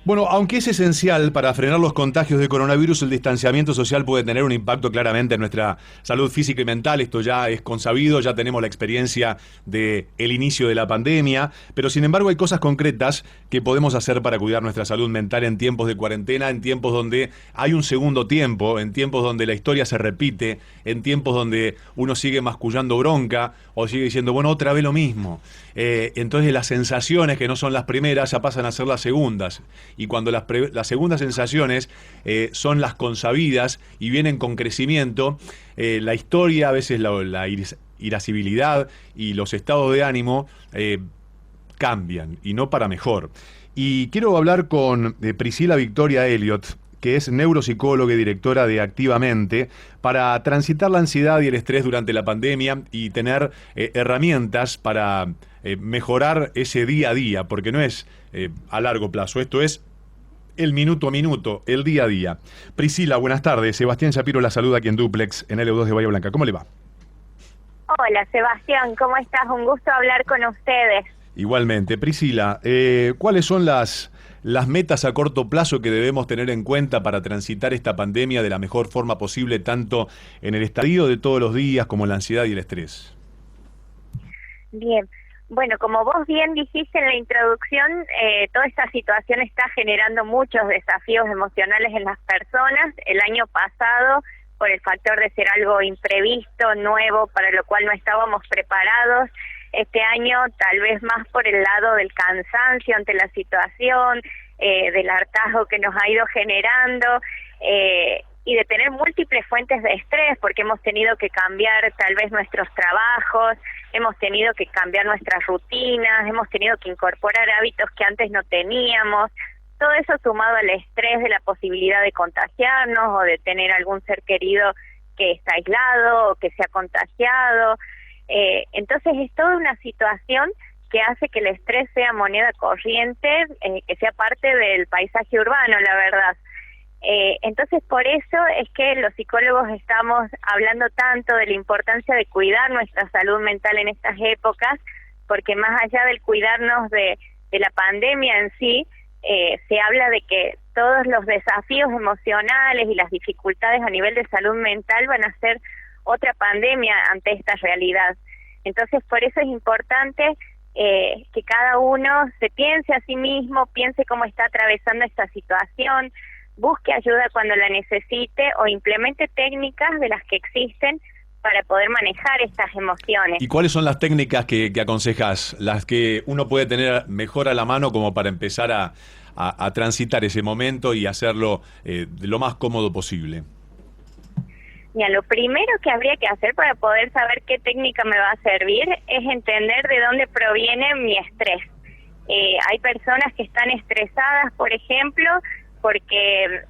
Bueno, aunque es esencial para frenar los contagios de coronavirus, el distanciamiento social puede tener un impacto claramente en nuestra salud física y mental. Esto ya es consabido, ya tenemos la experiencia del inicio de la pandemia, pero sin embargo hay cosas concretas que podemos hacer para cuidar nuestra salud mental en tiempos de cuarentena, en tiempos donde hay un segundo tiempo, en tiempos donde la historia se repite, en tiempos donde uno sigue mascullando bronca o sigue diciendo, bueno, otra vez lo mismo. Entonces las sensaciones que no son las primeras ya pasan a ser las segundas. Y cuando las segundas sensaciones son las consabidas y vienen con crecimiento, la historia, a veces la irascibilidad y los estados de ánimo cambian, y no para mejor. Y quiero hablar con Priscila Victoria Elliott, que es neuropsicóloga y directora de Activamente, para transitar la ansiedad y el estrés durante la pandemia y tener herramientas para mejorar ese día a día, porque no es a largo plazo, esto es el minuto a minuto, el día a día. Priscila, buenas tardes. Sebastián Shapiro la saluda aquí en Duplex, en LU2 de Bahía Blanca. ¿Cómo le va? Hola Sebastián, ¿cómo estás? Un gusto hablar con ustedes. Igualmente. Priscila, ¿cuáles son las metas a corto plazo que debemos tener en cuenta para transitar esta pandemia de la mejor forma posible, tanto en el estadio de todos los días como en la ansiedad y el estrés? Bien, bueno, como vos bien dijiste en la introducción, toda esta situación está generando muchos desafíos emocionales en las personas. El año pasado, por el factor de ser algo imprevisto, nuevo, para lo cual no estábamos preparados, este año tal vez más por el lado del cansancio ante la situación, del hartazgo que nos ha ido generando, y de tener múltiples fuentes de estrés, porque hemos tenido que cambiar tal vez nuestros trabajos, hemos tenido que cambiar nuestras rutinas, hemos tenido que incorporar hábitos que antes no teníamos. Todo eso sumado al estrés de la posibilidad de contagiarnos o de tener algún ser querido que está aislado o que se ha contagiado. Entonces es toda una situación que hace que el estrés sea moneda corriente, que sea parte del paisaje urbano, la verdad. Entonces por eso es que los psicólogos estamos hablando tanto de la importancia de cuidar nuestra salud mental en estas épocas, porque más allá del cuidarnos de la pandemia en sí, se habla de que todos los desafíos emocionales y las dificultades a nivel de salud mental van a ser otra pandemia ante esta realidad. Entonces, por eso es importante que cada uno se piense a sí mismo, piense cómo está atravesando esta situación, busque ayuda cuando la necesite o implemente técnicas de las que existen para poder manejar estas emociones. ¿Y cuáles son las técnicas que aconsejas, las que uno puede tener mejor a la mano como para empezar a transitar ese momento y hacerlo de lo más cómodo posible? Mira, lo primero que habría que hacer para poder saber qué técnica me va a servir es entender de dónde proviene mi estrés. Hay personas que están estresadas, por ejemplo, porque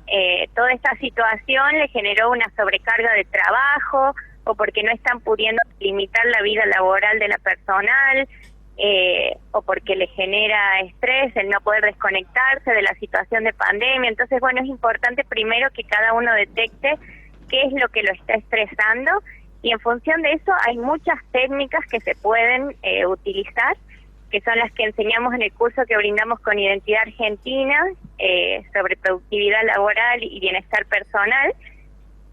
toda esta situación le generó una sobrecarga de trabajo o porque no están pudiendo limitar la vida laboral de la personal, o porque le genera estrés el no poder desconectarse de la situación de pandemia. Entonces, bueno, es importante primero que cada uno detecte qué es lo que lo está estresando, y en función de eso hay muchas técnicas que se pueden utilizar, que son las que enseñamos en el curso que brindamos con Identidad Argentina, sobre productividad laboral y bienestar personal,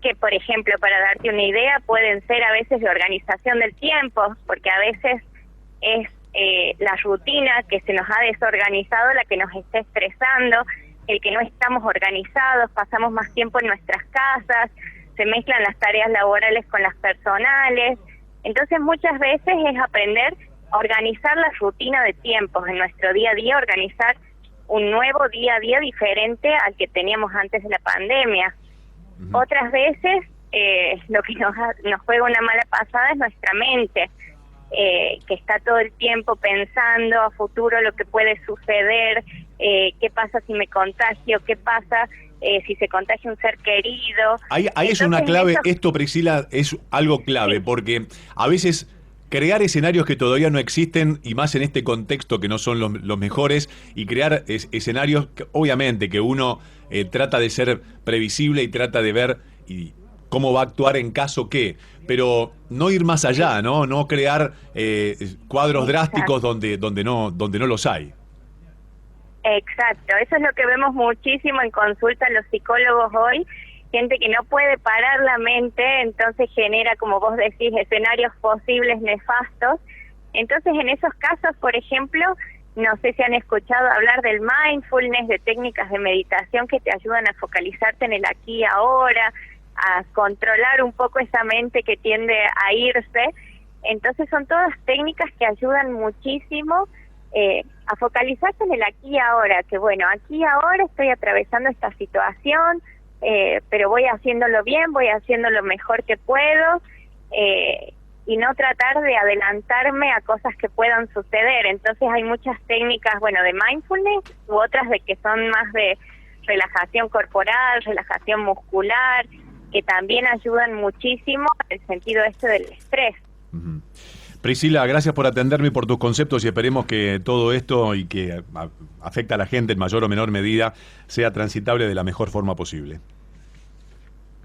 que, por ejemplo, para darte una idea, pueden ser a veces de organización del tiempo, porque a veces es la rutina que se nos ha desorganizado la que nos está estresando, el que no estamos organizados, pasamos más tiempo en nuestras casas, se mezclan las tareas laborales con las personales. Entonces muchas veces es aprender a organizar la rutina de tiempos en nuestro día a día, organizar un nuevo día a día diferente al que teníamos antes de la pandemia. Otras veces lo que nos juega una mala pasada es nuestra mente, que está todo el tiempo pensando a futuro lo que puede suceder, qué pasa si me contagio, qué pasa si se contagia un ser querido. Ahí es una clave, esto, Priscila, es algo clave, sí, porque a veces crear escenarios que todavía no existen, y más en este contexto que no son los mejores, y crear escenarios que, obviamente, que uno trata de ser previsible y trata de ver cómo va a actuar en caso que, pero no ir más allá, no crear cuadros drásticos donde no los hay. Exacto, eso es lo que vemos muchísimo en consulta los psicólogos hoy, gente que no puede parar la mente, entonces genera, como vos decís, escenarios posibles nefastos. Entonces, en esos casos, por ejemplo, no sé si han escuchado hablar del mindfulness, de técnicas de meditación que te ayudan a focalizarte en el aquí y ahora, a controlar un poco esa mente que tiende a irse. Entonces, son todas técnicas que ayudan muchísimo a focalizarse en el aquí y ahora, que bueno, aquí y ahora estoy atravesando esta situación, pero voy haciéndolo bien, voy haciendo lo mejor que puedo, y no tratar de adelantarme a cosas que puedan suceder. Entonces hay muchas técnicas, bueno, de mindfulness u otras de que son más de relajación corporal, relajación muscular, que también ayudan muchísimo en el sentido del estrés. Uh-huh. Priscila, gracias por atenderme y por tus conceptos, y esperemos que todo esto y que afecta a la gente en mayor o menor medida sea transitable de la mejor forma posible.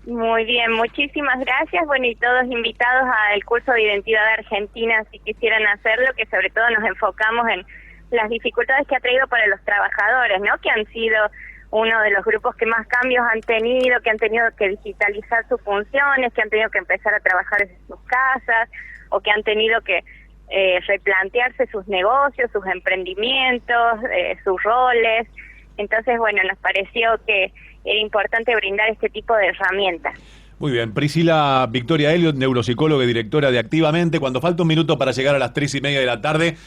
Muy bien, muchísimas gracias. Bueno, y todos invitados al curso de Identidad Argentina, si quisieran hacerlo, que sobre todo nos enfocamos en las dificultades que ha traído para los trabajadores, ¿no? Que han sido uno de los grupos que más cambios han tenido, que han tenido que digitalizar sus funciones, que han tenido que empezar a trabajar desde sus casas, o que han tenido que replantearse sus negocios, sus emprendimientos, sus roles. Entonces, bueno, nos pareció que era importante brindar este tipo de herramientas. Muy bien. Priscila Victoria Elliott, neuropsicóloga y directora de Activamente. Cuando falta un minuto para llegar a las 3:30 de la tarde,